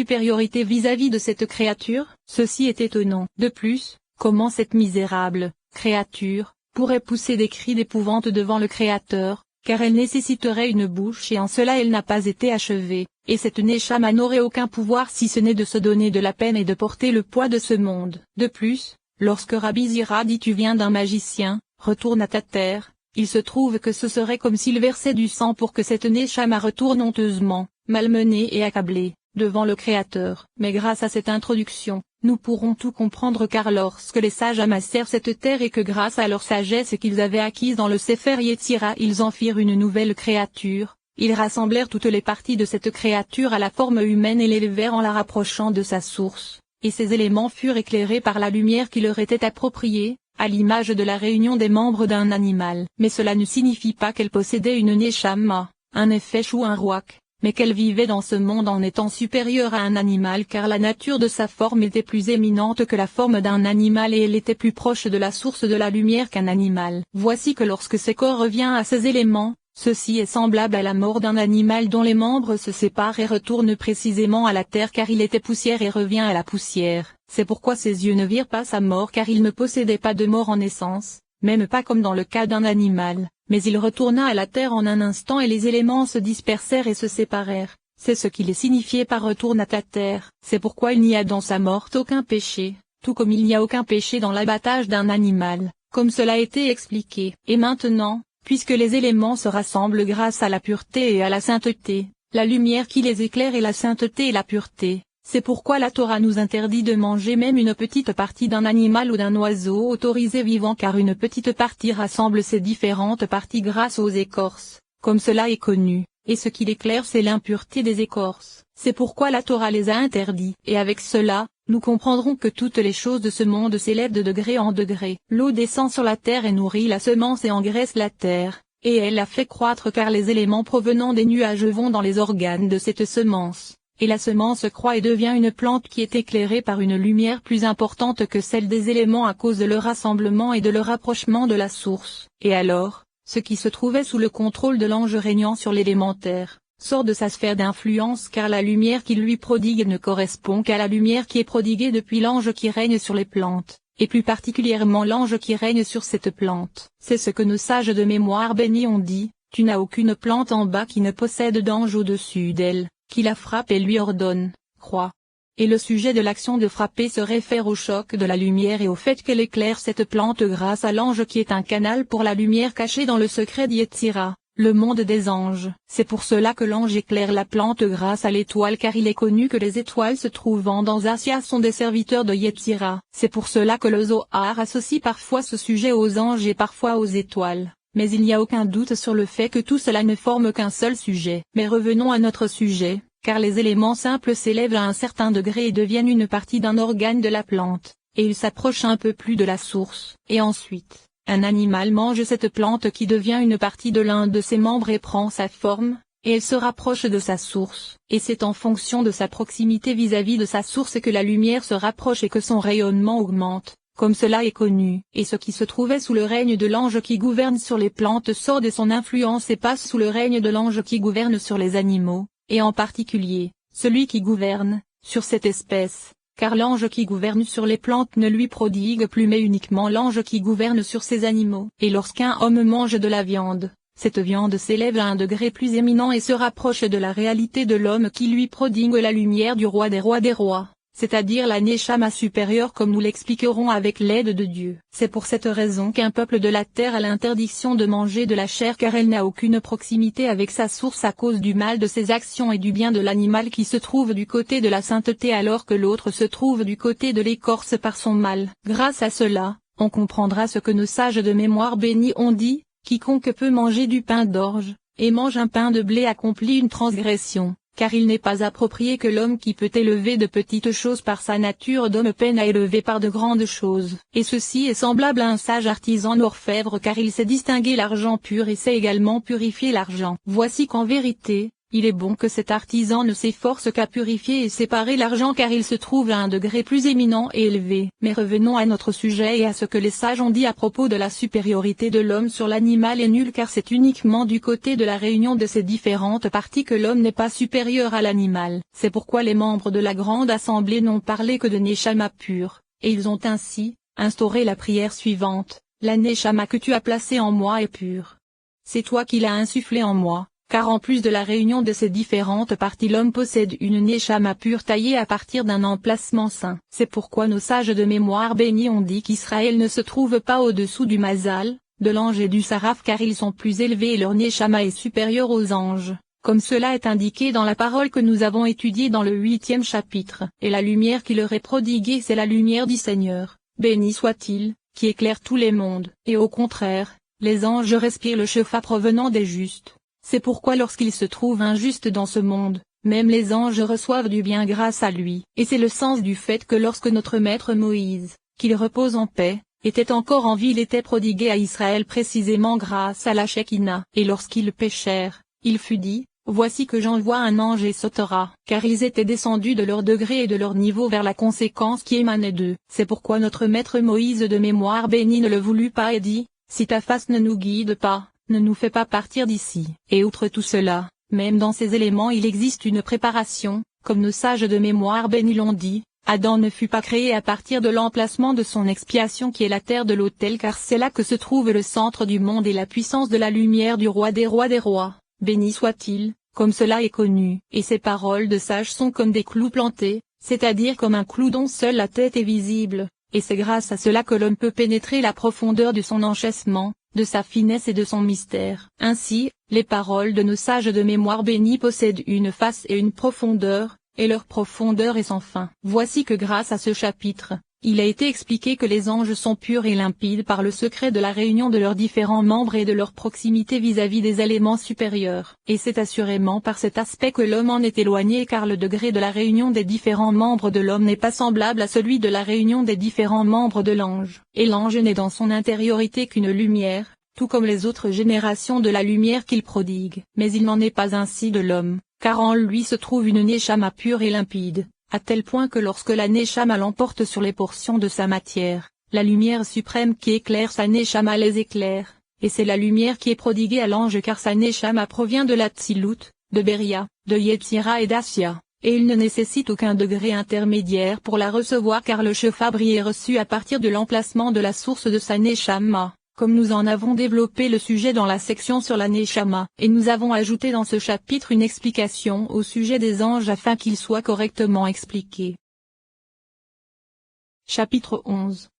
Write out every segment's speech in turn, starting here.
supériorité vis-à-vis de cette créature? Ceci est étonnant. De plus, comment cette misérable créature pourrait pousser des cris d'épouvante devant le Créateur, car elle nécessiterait une bouche et en cela elle n'a pas été achevée, et cette Neshama n'aurait aucun pouvoir si ce n'est de se donner de la peine et de porter le poids de ce monde. De plus, lorsque Rabbi Zira dit tu viens d'un magicien, retourne à ta terre, il se trouve que ce serait comme s'il versait du sang pour que cette Neshama retourne honteusement, malmenée et accablée, devant le Créateur. Mais grâce à cette introduction, nous pourrons tout comprendre car lorsque les sages amassèrent cette terre et que grâce à leur sagesse qu'ils avaient acquise dans le Sefer Yetzira ils en firent une nouvelle créature, ils rassemblèrent toutes les parties de cette créature à la forme humaine et l'élevèrent en la rapprochant de sa source, et ces éléments furent éclairés par la lumière qui leur était appropriée, à l'image de la réunion des membres d'un animal. Mais cela ne signifie pas qu'elle possédait une Neshama, un nefesh ou un ruach, mais qu'elle vivait dans ce monde en étant supérieure à un animal car la nature de sa forme était plus éminente que la forme d'un animal et elle était plus proche de la source de la lumière qu'un animal. Voici que lorsque ce corps revient à ces éléments, ceci est semblable à la mort d'un animal dont les membres se séparent et retournent précisément à la terre car il était poussière et revient à la poussière. C'est pourquoi ses yeux ne virent pas sa mort car il ne possédait pas de mort en naissance, même pas comme dans le cas d'un animal. Mais il retourna à la terre en un instant et les éléments se dispersèrent et se séparèrent, c'est ce qu'il est signifié par retourne à ta terre. C'est pourquoi il n'y a dans sa mort aucun péché, tout comme il n'y a aucun péché dans l'abattage d'un animal, comme cela a été expliqué. Et maintenant, puisque les éléments se rassemblent grâce à la pureté et à la sainteté, la lumière qui les éclaire est la sainteté et la pureté. C'est pourquoi la Torah nous interdit de manger même une petite partie d'un animal ou d'un oiseau autorisé vivant car une petite partie rassemble ces différentes parties grâce aux écorces, comme cela est connu, et ce qui l'éclaire c'est l'impureté des écorces. C'est pourquoi la Torah les a interdits. Et avec cela, nous comprendrons que toutes les choses de ce monde s'élèvent de degré en degré. L'eau descend sur la terre et nourrit la semence et engraisse la terre, et elle la fait croître car les éléments provenant des nuages vont dans les organes de cette semence. Et la semence croît et devient une plante qui est éclairée par une lumière plus importante que celle des éléments à cause de leur rassemblement et de leur rapprochement de la source. Et alors, ce qui se trouvait sous le contrôle de l'ange régnant sur l'élémentaire, sort de sa sphère d'influence car la lumière qu'il lui prodigue ne correspond qu'à la lumière qui est prodiguée depuis l'ange qui règne sur les plantes, et plus particulièrement l'ange qui règne sur cette plante. C'est ce que nos sages de mémoire bénis ont dit, tu n'as aucune plante en bas qui ne possède d'ange au-dessus d'elle, qui la frappe et lui ordonne, crois. Et le sujet de l'action de frapper se réfère au choc de la lumière et au fait qu'elle éclaire cette plante grâce à l'ange qui est un canal pour la lumière cachée dans le secret d'Yetzira, le monde des anges. C'est pour cela que l'ange éclaire la plante grâce à l'étoile car il est connu que les étoiles se trouvant dans Assia sont des serviteurs de Yetzira. C'est pour cela que le Zohar associe parfois ce sujet aux anges et parfois aux étoiles. Mais il n'y a aucun doute sur le fait que tout cela ne forme qu'un seul sujet. Mais revenons à notre sujet, car les éléments simples s'élèvent à un certain degré et deviennent une partie d'un organe de la plante, et ils s'approchent un peu plus de la source. Et ensuite, un animal mange cette plante qui devient une partie de l'un de ses membres et prend sa forme, et elle se rapproche de sa source. Et c'est en fonction de sa proximité vis-à-vis de sa source que la lumière se rapproche et que son rayonnement augmente. Comme cela est connu, et ce qui se trouvait sous le règne de l'ange qui gouverne sur les plantes sort de son influence et passe sous le règne de l'ange qui gouverne sur les animaux, et en particulier, celui qui gouverne, sur cette espèce, car l'ange qui gouverne sur les plantes ne lui prodigue plus mais uniquement l'ange qui gouverne sur ces animaux. Et lorsqu'un homme mange de la viande, cette viande s'élève à un degré plus éminent et se rapproche de la réalité de l'homme qui lui prodigue la lumière du roi des rois. C'est-à-dire la Neshama supérieure comme nous l'expliquerons avec l'aide de Dieu. C'est pour cette raison qu'un peuple de la terre a l'interdiction de manger de la chair car elle n'a aucune proximité avec sa source à cause du mal de ses actions et du bien de l'animal qui se trouve du côté de la sainteté alors que l'autre se trouve du côté de l'écorce par son mal. Grâce à cela, on comprendra ce que nos sages de mémoire bénis ont dit, quiconque peut manger du pain d'orge, et mange un pain de blé accomplit une transgression. Car il n'est pas approprié que l'homme qui peut élever de petites choses par sa nature d'homme peine à élever par de grandes choses. Et ceci est semblable à un sage artisan orfèvre car il sait distinguer l'argent pur et sait également purifier l'argent. Voici qu'en vérité, il est bon que cet artisan ne s'efforce qu'à purifier et séparer l'argent car il se trouve à un degré plus éminent et élevé. Mais revenons à notre sujet et à ce que les sages ont dit à propos de la supériorité de l'homme sur l'animal est nul car c'est uniquement du côté de la réunion de ces différentes parties que l'homme n'est pas supérieur à l'animal. C'est pourquoi les membres de la grande assemblée n'ont parlé que de Neshama pur, et ils ont ainsi instauré la prière suivante, la Neshama que tu as placée en moi est pure. C'est toi qui l'as insufflée en moi. Car en plus de la réunion de ces différentes parties l'homme possède une Neshama pure taillée à partir d'un emplacement saint. C'est pourquoi nos sages de mémoire bénis ont dit qu'Israël ne se trouve pas au-dessous du Mazal, de l'ange et du Saraf car ils sont plus élevés et leur Neshama est supérieur aux anges, comme cela est indiqué dans la parole que nous avons étudiée dans le 8e chapitre. Et la lumière qui leur est prodiguée c'est la lumière du Seigneur, béni soit-il, qui éclaire tous les mondes. Et au contraire, les anges respirent le shofar provenant des justes. C'est pourquoi lorsqu'il se trouve injuste dans ce monde, même les anges reçoivent du bien grâce à lui. Et c'est le sens du fait que lorsque notre maître Moïse, qu'il repose en paix, était encore en vie il était prodigué à Israël précisément grâce à la Shekinah. Et lorsqu'ils péchèrent, il fut dit, voici que j'envoie un ange et sautera, car ils étaient descendus de leur degré et de leur niveau vers la conséquence qui émanait d'eux. C'est pourquoi notre maître Moïse de mémoire béni ne le voulut pas et dit, si ta face ne nous guide pas, ne nous fais pas partir d'ici. Et outre tout cela, même dans ces éléments il existe une préparation, comme nos sages de mémoire bénis l'ont dit, Adam ne fut pas créé à partir de l'emplacement de son expiation qui est la terre de l'autel car c'est là que se trouve le centre du monde et la puissance de la lumière du roi des rois, béni soit-il, comme cela est connu. Et ces paroles de sages sont comme des clous plantés, c'est-à-dire comme un clou dont seule la tête est visible, et c'est grâce à cela que l'homme peut pénétrer la profondeur de son enchâssement, de sa finesse et de son mystère. Ainsi, les paroles de nos sages de mémoire bénis possèdent une face et une profondeur, et leur profondeur est sans fin. Voici que grâce à ce chapitre, il a été expliqué que les anges sont purs et limpides par le secret de la réunion de leurs différents membres et de leur proximité vis-à-vis des éléments supérieurs. Et c'est assurément par cet aspect que l'homme en est éloigné car le degré de la réunion des différents membres de l'homme n'est pas semblable à celui de la réunion des différents membres de l'ange. Et l'ange n'est dans son intériorité qu'une lumière, tout comme les autres générations de la lumière qu'il prodigue. Mais il n'en est pas ainsi de l'homme, car en lui se trouve une Neshama pure et limpide, à tel point que lorsque la Neshama l'emporte sur les portions de sa matière, la lumière suprême qui éclaire sa Neshama les éclaire, et c'est la lumière qui est prodiguée à l'ange car sa Neshama provient de l'Atsilut, de Beria, de Yetzira et d'Assia, et il ne nécessite aucun degré intermédiaire pour la recevoir car le shofar est reçu à partir de l'emplacement de la source de sa Neshama. Comme nous en avons développé le sujet dans la section sur la Neshama, et nous avons ajouté dans ce chapitre une explication au sujet des anges afin qu'il soit correctement expliqué. Chapitre 11.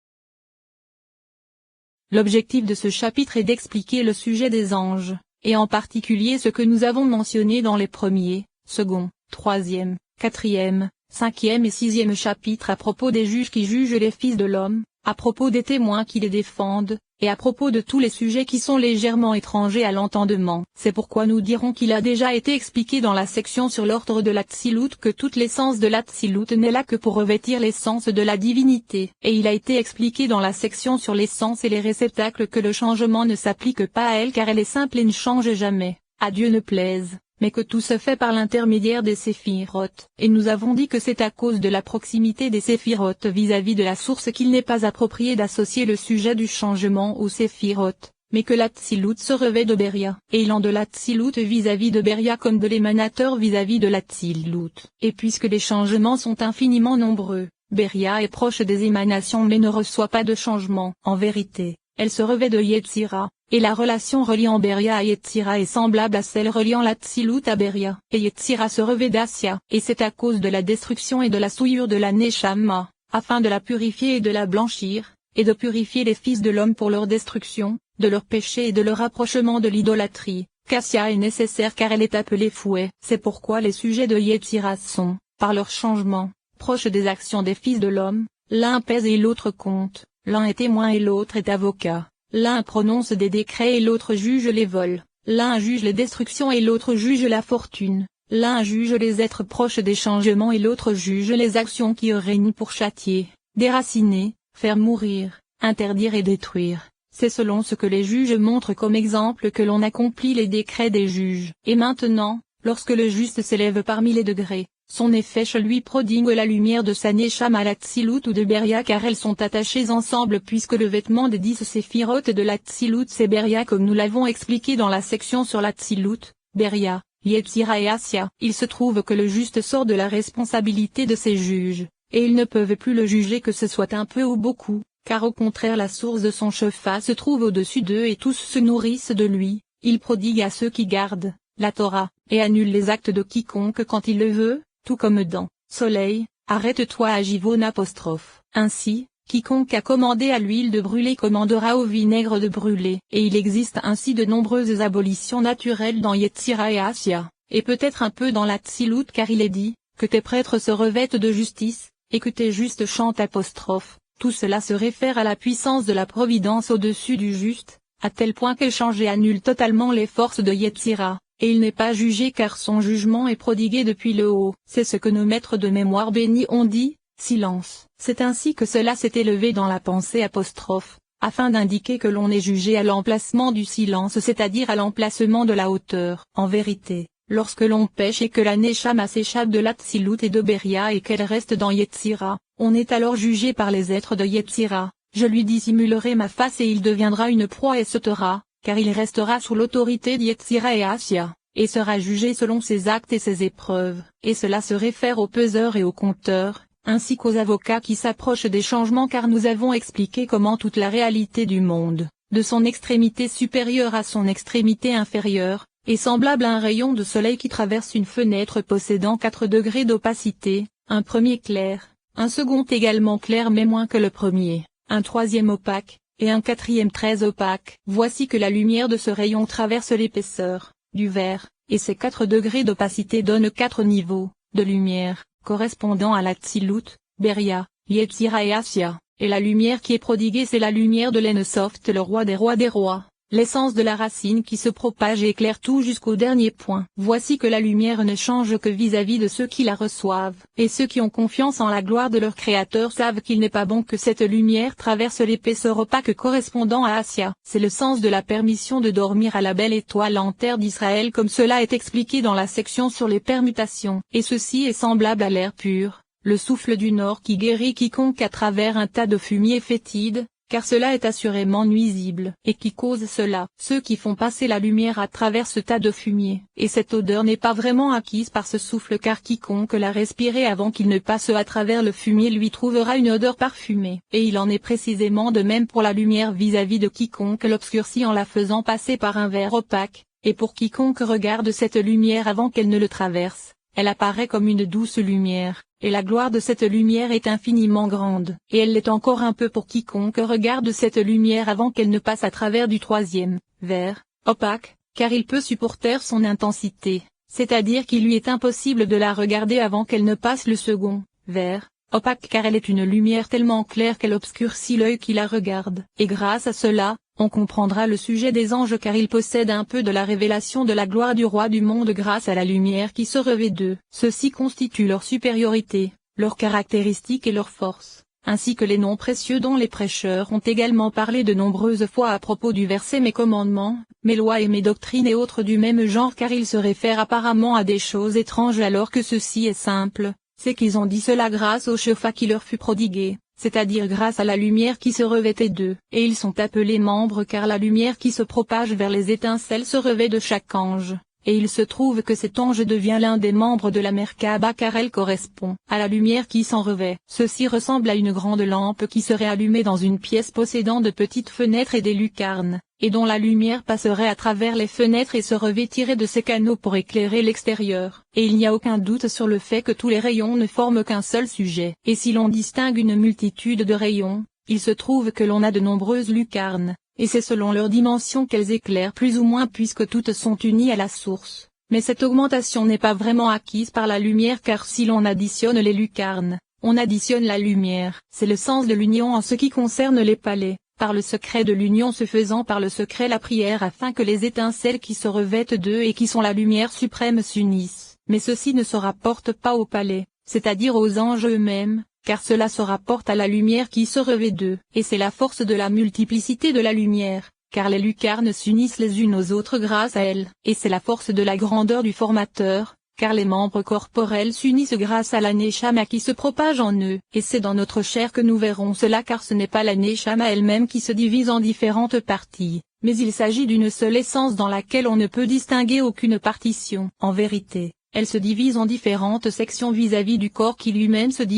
L'objectif de ce chapitre est d'expliquer le sujet des anges, et en particulier ce que nous avons mentionné dans les premiers, second, troisième, quatrième, cinquième et sixième chapitres à propos des juges qui jugent les fils de l'homme, à propos des témoins qui les défendent, et à propos de tous les sujets qui sont légèrement étrangers à l'entendement. C'est pourquoi nous dirons qu'il a déjà été expliqué dans la section sur l'ordre de l'Atsilut que toute l'essence de l'Atsilut n'est là que pour revêtir l'essence de la divinité. Et il a été expliqué dans la section sur l'essence et les réceptacles que le changement ne s'applique pas à elle car elle est simple et ne change jamais, à Dieu ne plaise, mais que tout se fait par l'intermédiaire des séphirotes. Et nous avons dit que c'est à cause de la proximité des séphirotes vis-à-vis de la source qu'il n'est pas approprié d'associer le sujet du changement aux séphirotes, mais que l'Atsilut se revêt de Beria, et il en de l'Atsilut vis-à-vis de Beria comme de l'émanateur vis-à-vis de l'Atsilut. Et puisque les changements sont infiniment nombreux, Beria est proche des émanations mais ne reçoit pas de changement. En vérité, elle se revêt de Yetzira, et la relation reliant Beria à Yetzira est semblable à celle reliant l'Atsilut à Beria. Et Yetzira se revêt d'Assia, et c'est à cause de la destruction et de la souillure de la Neshama, afin de la purifier et de la blanchir, et de purifier les fils de l'homme pour leur destruction, de leur péché et de leur rapprochement de l'idolâtrie, qu'Assia est nécessaire car elle est appelée fouet. C'est pourquoi les sujets de Yetzira sont, par leur changement, proches des actions des fils de l'homme, l'un pèse et l'autre compte, l'un est témoin et l'autre est avocat. L'un prononce des décrets et l'autre juge les vols, l'un juge les destructions et l'autre juge la fortune, l'un juge les êtres proches des changements et l'autre juge les actions qui règnent pour châtier, déraciner, faire mourir, interdire et détruire. C'est selon ce que les juges montrent comme exemple que l'on accomplit les décrets des juges. Et maintenant, lorsque le juste s'élève parmi les degrés, son effet lui prodigue la lumière de sa Neshama l'Atsilut ou de Beria car elles sont attachées ensemble puisque le vêtement des 10 séphirotes de l'Atsilut c'est Beria comme nous l'avons expliqué dans la section sur l'Atsilut, Beria, Yetzira et Asya. Il se trouve que le juste sort de la responsabilité de ses juges, et ils ne peuvent plus le juger que ce soit un peu ou beaucoup, car au contraire la source de son chefa se trouve au-dessus d'eux et tous se nourrissent de lui. Il prodigue à ceux qui gardent la Torah, et annule les actes de quiconque quand il le veut, tout comme dans Soleil, arrête-toi à Givon apostrophe. Ainsi, quiconque a commandé à l'huile de brûler commandera au vinaigre de brûler. Et il existe ainsi de nombreuses abolitions naturelles dans Yetzira et Asya, et peut-être un peu dans l'Atsilut car il est dit, que tes prêtres se revêtent de justice, et que tes justes chantent apostrophe. Tout cela se réfère à la puissance de la providence au-dessus du juste, à tel point qu'elle change et annule totalement les forces de Yetzira. Et il n'est pas jugé car son jugement est prodigué depuis le haut. C'est ce que nos maîtres de mémoire bénis ont dit, silence. C'est ainsi que cela s'est élevé dans la pensée apostrophe, afin d'indiquer que l'on est jugé à l'emplacement du silence c'est-à-dire à l'emplacement de la hauteur. En vérité, lorsque l'on pêche et que la Neshama s'échappe de l'Atsilut et de Beria et qu'elle reste dans Yetzira, on est alors jugé par les êtres de Yetzira. Je lui dissimulerai ma face et il deviendra une proie et sautera, car il restera sous l'autorité d'Yetzira et Asya, et sera jugé selon ses actes et ses épreuves. Et cela se réfère aux peseurs et aux compteurs, ainsi qu'aux avocats qui s'approchent des changements car nous avons expliqué comment toute la réalité du monde, de son extrémité supérieure à son extrémité inférieure, est semblable à un rayon de soleil qui traverse une fenêtre possédant 4 degrés d'opacité, un premier clair, un second également clair mais moins que le premier, un troisième opaque, et un quatrième très opaque. Voici que la lumière de ce rayon traverse l'épaisseur du verre, et ces 4 degrés d'opacité donnent 4 niveaux de lumière, correspondant à l'Atsilut, Beria, Yetzira et Asya, et la lumière qui est prodiguée c'est la lumière de l'Ensoft le roi des rois, l'essence de la racine qui se propage et éclaire tout jusqu'au dernier point. Voici que la lumière ne change que vis-à-vis de ceux qui la reçoivent, et ceux qui ont confiance en la gloire de leur Créateur savent qu'il n'est pas bon que cette lumière traverse l'épaisseur opaque correspondant à Asya. C'est le sens de la permission de dormir à la belle étoile en terre d'Israël comme cela est expliqué dans la section sur les permutations. Et ceci est semblable à l'air pur, le souffle du nord qui guérit quiconque à travers un tas de fumier fétide, car cela est assurément nuisible. Et qui cause cela? Ceux qui font passer la lumière à travers ce tas de fumier. Et cette odeur n'est pas vraiment acquise par ce souffle car quiconque l'a respiré avant qu'il ne passe à travers le fumier lui trouvera une odeur parfumée. Et il en est précisément de même pour la lumière vis-à-vis de quiconque l'obscurcit en la faisant passer par un verre opaque, et pour quiconque regarde cette lumière avant qu'elle ne le traverse. Elle apparaît comme une douce lumière, et la gloire de cette lumière est infiniment grande. Et elle l'est encore un peu pour quiconque regarde cette lumière avant qu'elle ne passe à travers du troisième verre opaque, car il peut supporter son intensité, c'est-à-dire qu'il lui est impossible de la regarder avant qu'elle ne passe le second verre opaque car elle est une lumière tellement claire qu'elle obscurcit l'œil qui la regarde. Et grâce à cela, on comprendra le sujet des anges car ils possèdent un peu de la révélation de la gloire du roi du monde grâce à la lumière qui se revêt d'eux. Ceci constitue leur supériorité, leurs caractéristiques et leur force, ainsi que les noms précieux dont les prêcheurs ont également parlé de nombreuses fois à propos du verset mes commandements, mes lois et mes doctrines et autres du même genre car ils se réfèrent apparemment à des choses étranges alors que ceci est simple, c'est qu'ils ont dit cela grâce au chefa qui leur fut prodigué, c'est-à-dire grâce à la lumière qui se revêtait d'eux. Et ils sont appelés membres car la lumière qui se propage vers les étincelles se revêt de chaque ange. Et il se trouve que cet ange devient l'un des membres de la Merkaba car elle correspond à la lumière qui s'en revêt. Ceci ressemble à une grande lampe qui serait allumée dans une pièce possédant de petites fenêtres et des lucarnes, et dont la lumière passerait à travers les fenêtres et se revêtirait de ces canaux pour éclairer l'extérieur. Et il n'y a aucun doute sur le fait que tous les rayons ne forment qu'un seul sujet. Et si l'on distingue une multitude de rayons, il se trouve que l'on a de nombreuses lucarnes. Et c'est selon leur dimension qu'elles éclairent plus ou moins puisque toutes sont unies à la source. Mais cette augmentation n'est pas vraiment acquise par la lumière car si l'on additionne les lucarnes, on additionne la lumière. C'est le sens de l'union en ce qui concerne les palais, par le secret de l'union se faisant par le secret la prière afin que les étincelles qui se revêtent d'eux et qui sont la lumière suprême s'unissent. Mais ceci ne se rapporte pas au palais, c'est-à-dire aux anges eux-mêmes, car cela se rapporte à la lumière qui se revêt d'eux. Et c'est la force de la multiplicité de la lumière, car les lucarnes s'unissent les unes aux autres grâce à elles, et c'est la force de la grandeur du formateur, car les membres corporels s'unissent grâce à la neshama qui se propage en eux, et c'est dans notre chair que nous verrons cela car ce n'est pas la neshama elle-même qui se divise en différentes parties, mais il s'agit d'une seule essence dans laquelle on ne peut distinguer aucune partition. En vérité, elle se divise en différentes sections vis-à-vis du corps qui lui-même se divise